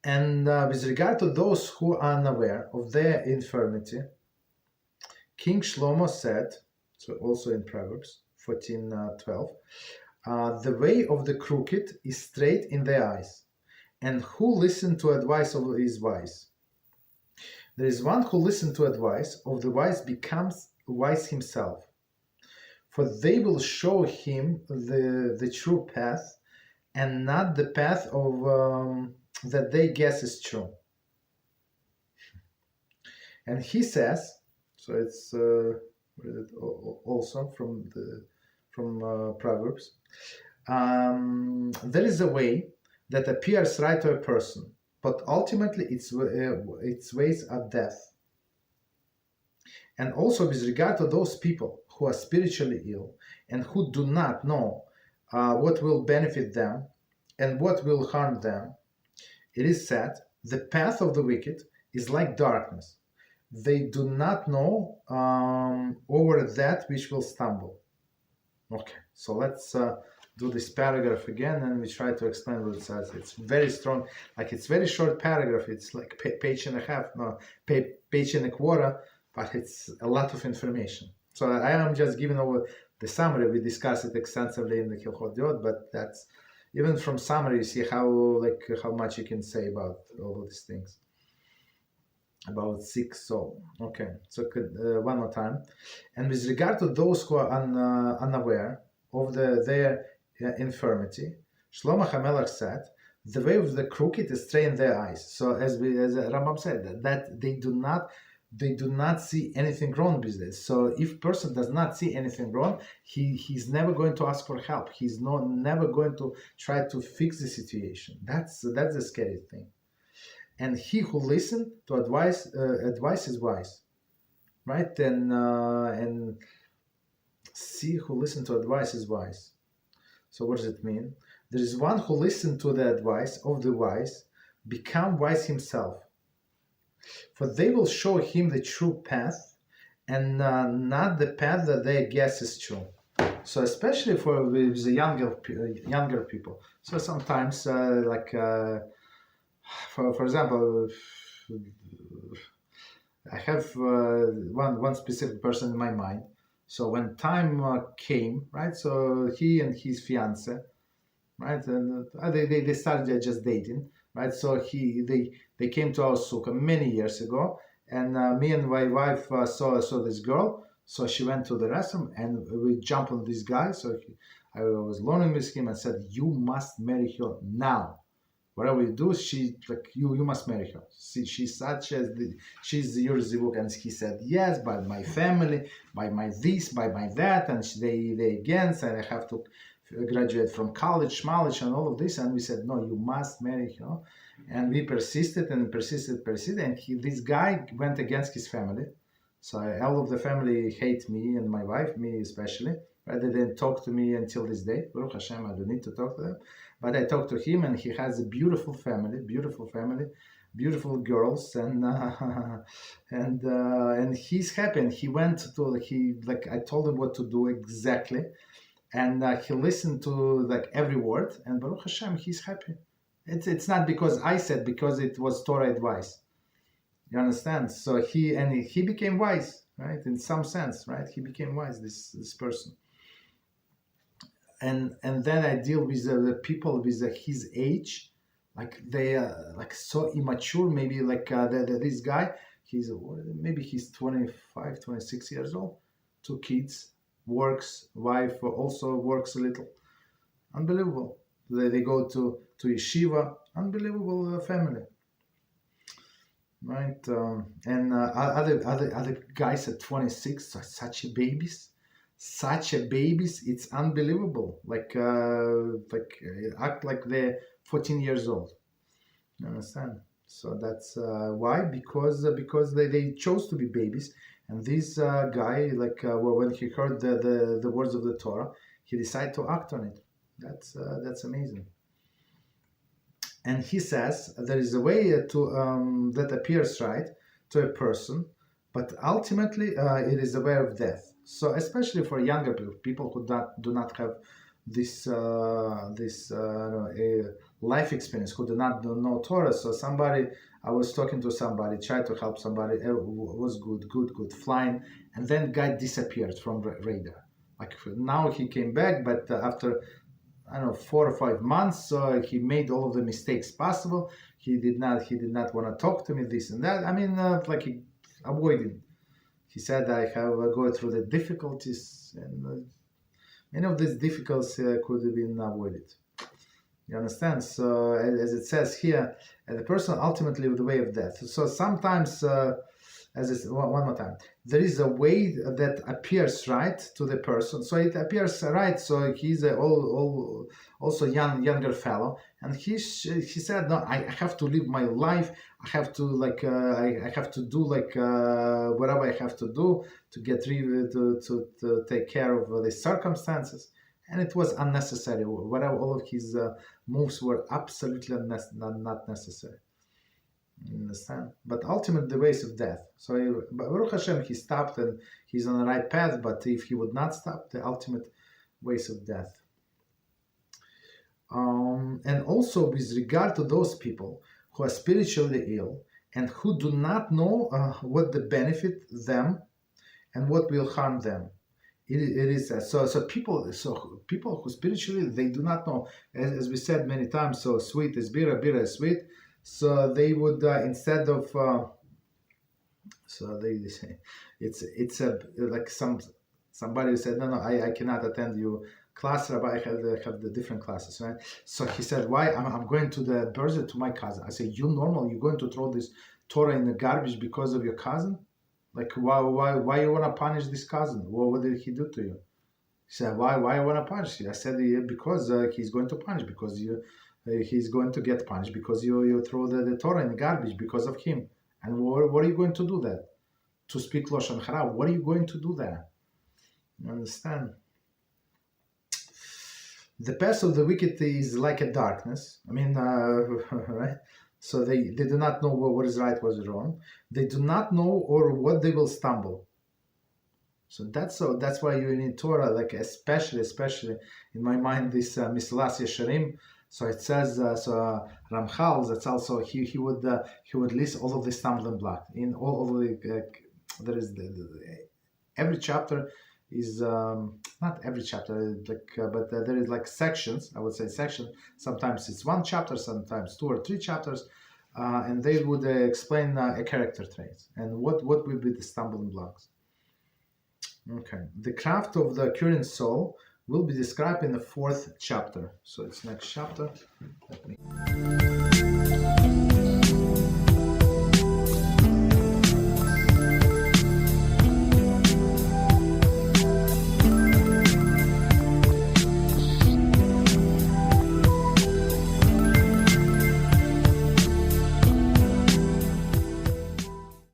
And with regard to those who are unaware of their infirmity, King Shlomo said, so also in Proverbs 14:12, the way of the crooked is straight in their eyes, and who listen to advice of is wise. There is one who listens to advice of the wise becomes wise himself, for they will show him the true path, and not the path of that they guess is true. And he says, so it's also from Proverbs. There is a way that appears right to a person, but ultimately its ways are death. And also with regard to those people who are spiritually ill and who do not know what will benefit them and what will harm them, it is said, the path of the wicked is like darkness. They do not know over that which will stumble. Okay, so let's do this paragraph again, and we try to explain what it says. It's very strong, like it's very short paragraph. It's like page and a half, no, page and a quarter, but it's a lot of information. So I am just giving over the summary. We discussed it extensively in the Hilchot Deot, but that's even from summary, you see how much you can say about all of these things. About 6. So okay, so one more time. And with regard to those who are unaware of their infirmity, Shlomo HaMelech said, the way of the crooked is straight in their eyes. So as Rambam said, that they do not see anything wrong with this. So if person does not see anything wrong, he's never going to ask for help. He's never going to try to fix the situation. That's the scary thing. And he who listens to advice is wise, right? And he who listens to advice is wise. So what does it mean? There is one who listens to the advice of the wise, become wise himself. For they will show him the true path, and not the path that they guess is true. So especially with the younger people. So sometimes for example, I have one specific person in my mind. So when time came, right? So he and his fiance, right, and they started just dating, right? So they came to our sukkah many years ago, and me and my wife saw this girl. So she went to the restroom, and we jumped on this guy. So I was learning with him and said, "You must marry her now. Whatever you do, you must marry her. See, she's your zivug." And he said, "Yes, by my family, by my this, by my that," and they against, and I have to graduate from college, and all of this. And we said, "No, you must marry her." And we persisted, and this guy went against his family. So all of the family hate me and my wife, me especially. Right? They didn't talk to me until this day. Baruch Hashem, I don't need to talk to them. But I talked to him, and he has a beautiful family, beautiful girls, and he's happy. And he went to I told him what to do exactly, and he listened to every word. And Baruch Hashem, he's happy. It's not because I said, because it was Torah advice. You understand? So he became wise, right? In some sense, right? He became wise. This person. And then I deal with the people with his age, they are so immature. Maybe this guy, he's 25, 26 years old, 2 kids, works, wife also works a little. Unbelievable. They go to yeshiva. Unbelievable family. Right, and other guys at 26 are such a babies. It's unbelievable. Act like they're 14 years old. You understand? So that's why, because they chose to be babies. And this guy, when he heard the words of the Torah, he decided to act on it. That's amazing. And he says there is a way that appears right to a person, but ultimately it is a way of death. So especially for younger people who do not have this life experience, who did not know Torah. So I was talking to somebody, tried to help somebody, was good, flying, and then guy disappeared from radar. Like now he came back, but after, I don't know, 4 or 5 months, so he made all of the mistakes possible. He did not want to talk to me, this and that. I mean, like he avoided. He said I have go through the difficulties, and many of these difficulties could have been avoided. You understand? So as it says here, the person ultimately with the way of death. So sometimes, as it's, one more time, there is a way that appears right to the person. So it appears right. So he's also younger fellow, and he said, no, I have to live my life. I have to I have to do whatever I have to do to get to take care of the circumstances. And it was unnecessary. Whatever, all of his moves were absolutely not necessary. You understand? But ultimately, the ways of death. So, Baruch Hashem, he stopped and he's on the right path. But if he would not stop, the ultimate ways of death. And also with regard to those people who are spiritually ill and who do not know what the benefit them and what will harm them. It is so people who spiritually, they do not know, as we said many times. So sweet is bitter, bitter is sweet. So they would instead of so they say it's like somebody said, no, I cannot attend your class, Rabbi. I have the different classes, right? So he said, why? I'm going to the Beezrat to my cousin. I said, you normal? You're going to throw this Torah in the garbage because of your cousin? Like, why you want to punish this cousin? What did he do to you? He said, why you want to punish you? I said, yeah, because he's going to punish, because he's going to get punished because you throw the Torah in the garbage because of him. And what are you going to do that? To speak Lashon Hara? What are you going to do there? You understand? The path of the wicked is like a darkness. I mean, right? So they do not know what is right, what is wrong. They do not know or what they will stumble. So that's why you need Torah, like especially in my mind, this Mislas Yesharim. So it says Ramchal. That's also he would list all of the stumbling blocks in all of the there is every chapter is not every chapter, but there is like sections. I would say section. Sometimes it's one chapter, sometimes 2 or 3 chapters, and they would explain a character trait and what will be the stumbling blocks. Okay, the craft of the current soul will be described in the 4th chapter. So it's next chapter. Let me.